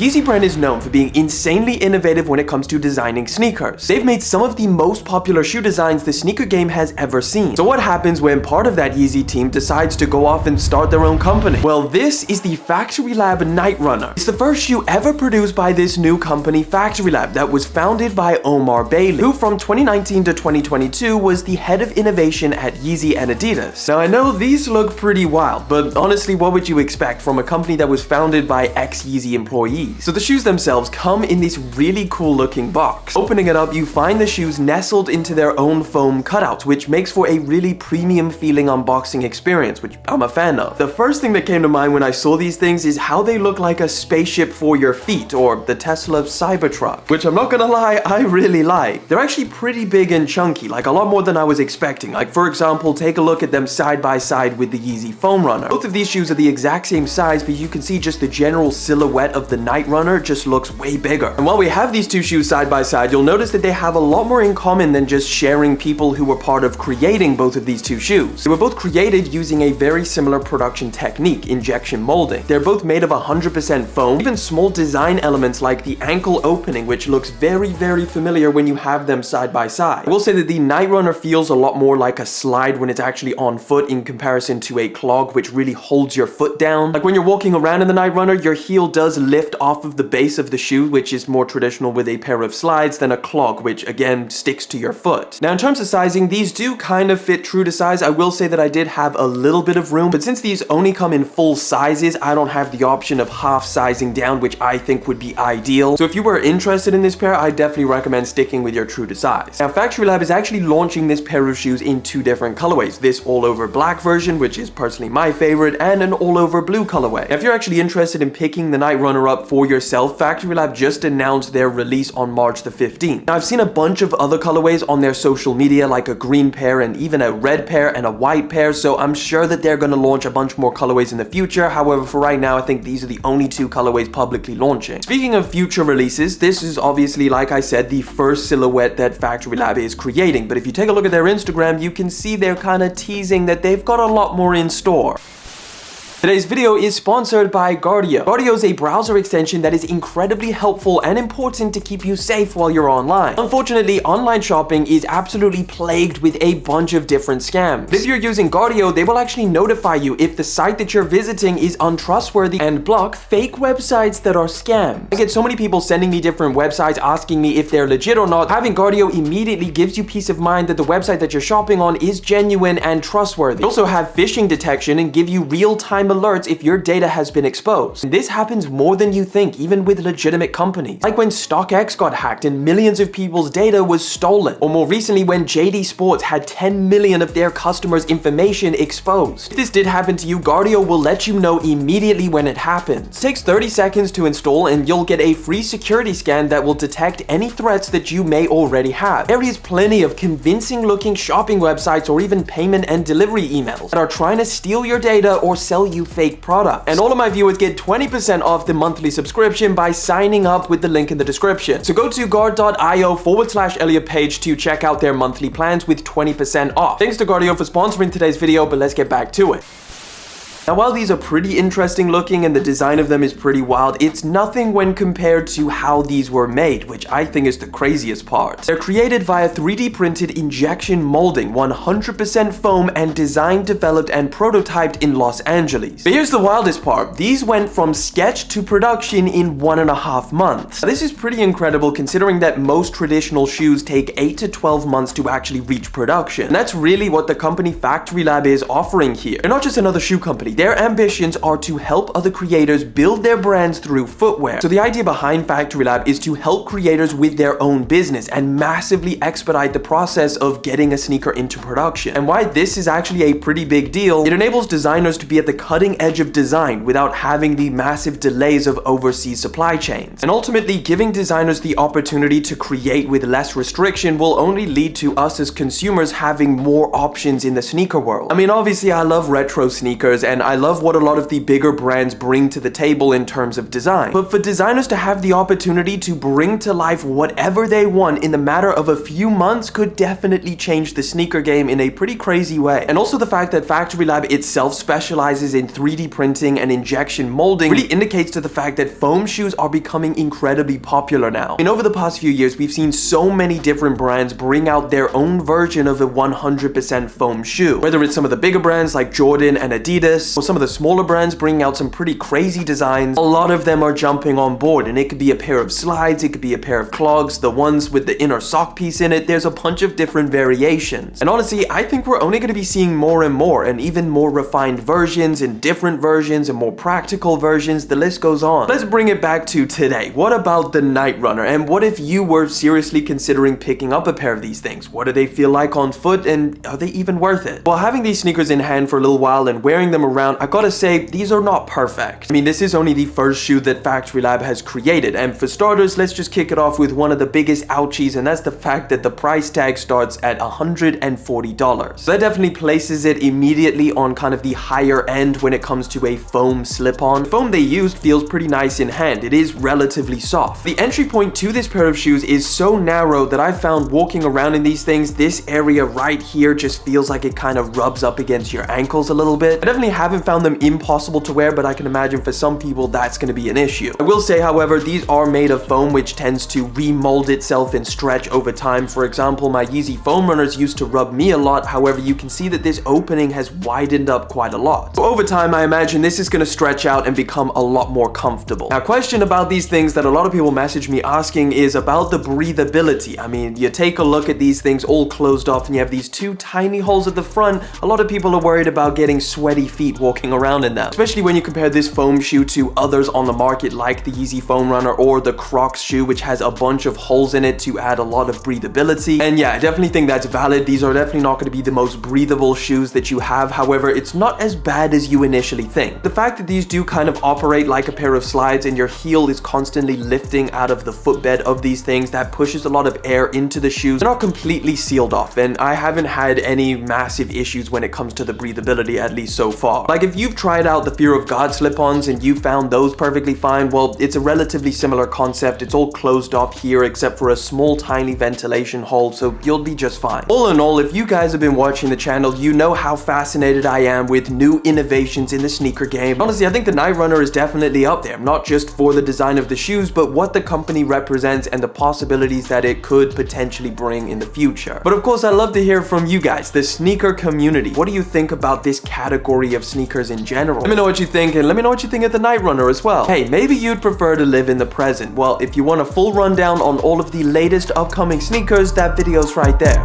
Yeezy brand is known for being insanely innovative when it comes to designing sneakers. They've made some of the most popular shoe designs the sneaker game has ever seen. So what happens when part of that Yeezy team decides to go off and start their own company? Well, this is the FCTRY Lab KNIGHT RNR. It's the first shoe ever produced by this new company, FCTRY Lab, that was founded by Omar, who from 2019 to 2022 was the head of innovation at Yeezy and Adidas. Now I know these look pretty wild, but honestly, what would you expect from a company that was founded by ex-Yeezy employees? So the shoes themselves come in this really cool looking box. Opening it up, you find the shoes nestled into their own foam cutouts, which makes for a really premium feeling unboxing experience, which I'm a fan of. The first thing that came to mind when I saw these things is how they look like a spaceship for your feet, or the Tesla Cybertruck, which I'm not gonna lie, I really like. They're actually pretty big and chunky, like a lot more than I was expecting. Like for example, take a look at them side by side with the Yeezy Foam Runner. Both of these shoes are the exact same size, but you can see just the general silhouette of the KNIGHT RNR just looks way bigger. And while we have these two shoes side by side, you'll notice that they have a lot more in common than just sharing people who were part of creating both of these two shoes. They were both created using a very similar production technique, injection molding. They're both made of 100% foam, even small design elements like the ankle opening, which looks very familiar when you have them side by side. I will say that the KNIGHT RNR feels a lot more like a slide when it's actually on foot in comparison to a clog, which really holds your foot down. Like when you're walking around in the KNIGHT RNR, your heel does lift off of the base of the shoe, which is more traditional with a pair of slides than a clog, which again sticks to your foot. Now in terms of sizing, these do kind of fit true to size. I will say that I did have a little bit of room, but since these only come in full sizes, I don't have the option of half sizing down, which I think would be ideal. So if you were interested in this pair, I definitely recommend sticking with your true to size. Now FCTRY Lab is actually launching this pair of shoes in two different colorways. This all over black version, which is personally my favorite, and an all over blue colorway. Now, if you're actually interested in picking the KNIGHT RNR up for yourself, FCTRY Lab just announced their release on March the 15th. Now I've seen a bunch of other colorways on their social media, like a green pair and even a red pair and a white pair, so I'm sure that they're going to launch a bunch more colorways in the future. However, for right now, I think these are the only two colorways publicly launching. Speaking of future releases, this is obviously, like I said, the first silhouette that FCTRY Lab is creating, but if you take a look at their Instagram, you can see they're kind of teasing that they've got a lot more in store. Today's video is sponsored by Guardio. Guardio is a browser extension that is incredibly helpful and important to keep you safe while you're online. Unfortunately, online shopping is absolutely plagued with a bunch of different scams. But if you're using Guardio, they will actually notify you if the site that you're visiting is untrustworthy and block fake websites that are scams. I get so many people sending me different websites asking me if they're legit or not. Having Guardio immediately gives you peace of mind that the website that you're shopping on is genuine and trustworthy. They also have phishing detection and give you real-time alerts if your data has been exposed. And this happens more than you think, even with legitimate companies. Like when StockX got hacked and millions of people's data was stolen. Or more recently when JD Sports had 10 million of their customers' information exposed. If this did happen to you, Guardio will let you know immediately when it happens. It takes 30 seconds to install and you'll get a free security scan that will detect any threats that you may already have. There is plenty of convincing looking shopping websites or even payment and delivery emails that are trying to steal your data or sell you fake products. And all of my viewers get 20% off the monthly subscription by signing up with the link in the description. So go to guard.io/Elliot page to check out their monthly plans with 20% off. Thanks to Guardio for sponsoring today's video, but let's get back to it. Now while these are pretty interesting looking and the design of them is pretty wild, it's nothing when compared to how these were made, which I think is the craziest part. They're created via 3D printed injection molding, 100% foam, and designed, developed, and prototyped in Los Angeles. But here's the wildest part. These went from sketch to production in 1.5 months. Now, this is pretty incredible considering that most traditional shoes take 8 to 12 months to actually reach production. And that's really what the company FCTRY Lab is offering here. They're not just another shoe company. Their ambitions are to help other creators build their brands through footwear. So the idea behind FCTRY Lab is to help creators with their own business and massively expedite the process of getting a sneaker into production. And why this is actually a pretty big deal, it enables designers to be at the cutting edge of design without having the massive delays of overseas supply chains. And ultimately, giving designers the opportunity to create with less restriction will only lead to us as consumers having more options in the sneaker world. I mean, obviously I love retro sneakers and again, I love what a lot of the bigger brands bring to the table in terms of design. But for designers to have the opportunity to bring to life whatever they want in the matter of a few months could definitely change the sneaker game in a pretty crazy way. And also the fact that FCTRY Lab itself specializes in 3D printing and injection molding really indicates to the fact that foam shoes are becoming incredibly popular now. And over the past few years, we've seen so many different brands bring out their own version of a 100% foam shoe. Whether it's some of the bigger brands like Jordan and Adidas, or some of the smaller brands bringing out some pretty crazy designs, a lot of them are jumping on board. And it could be a pair of slides, it could be a pair of clogs, the ones with the inner sock piece in it. There's a bunch of different variations. And honestly, I think we're only going to be seeing more and more, and even more refined versions and different versions and more practical versions. The list goes on. Let's bring it back to today. What about the Night Runner? And what if you were seriously considering picking up a pair of these things? What do they feel like on foot, and are they even worth it? Well, having these sneakers in hand for a little while and wearing them around, I gotta say, these are not perfect. I mean, this is only the first shoe that FCTRY Lab has created, and for starters, let's just kick it off with one of the biggest ouchies, and that's the fact that the price tag starts at $140. So that definitely places it immediately on kind of the higher end when it comes to a foam slip-on. The foam they used feels pretty nice in hand. It is relatively soft. The entry point to this pair of shoes is so narrow that I found walking around in these things, this area right here just feels like it kind of rubs up against your ankles a little bit. I definitely haven't found them impossible to wear, but I can imagine for some people that's going to be an issue. I will say, however, these are made of foam, which tends to remold itself and stretch over time. For example, my Yeezy foam runners used to rub me a lot. However, you can see that this opening has widened up quite a lot. So over time, I imagine this is going to stretch out and become a lot more comfortable. Now, question about these things that a lot of people message me asking is about the breathability. I mean, you take a look at these things all closed off and you have these two tiny holes at the front. A lot of people are worried about getting sweaty feet walking around in them, especially when you compare this foam shoe to others on the market like the Yeezy foam runner or the Crocs shoe, which has a bunch of holes in it to add a lot of breathability. And yeah, I definitely think that's valid. These are definitely not going to be the most breathable shoes that you have. However, it's not as bad as you initially think. The fact that these do kind of operate like a pair of slides and your heel is constantly lifting out of the footbed of these things, that pushes a lot of air into the shoes. They're not completely sealed off, and I haven't had any massive issues when it comes to the breathability, at least so far. Like, if you've tried out the Fear of God slip-ons and you found those perfectly fine, well, it's a relatively similar concept. It's all closed off here except for a small tiny ventilation hole, so you'll be just fine. All in all, if you guys have been watching the channel, you know how fascinated I am with new innovations in the sneaker game. Honestly, I think the Night Runner is definitely up there, not just for the design of the shoes, but what the company represents and the possibilities that it could potentially bring in the future. But of course, I love to hear from you guys, the sneaker community. What do you think about this category of sneakers in general? Let me know what you think, and let me know what you think of the Night Runner as well. Hey, maybe you'd prefer to live in the present. Well, if you want a full rundown on all of the latest upcoming sneakers, that video's right there.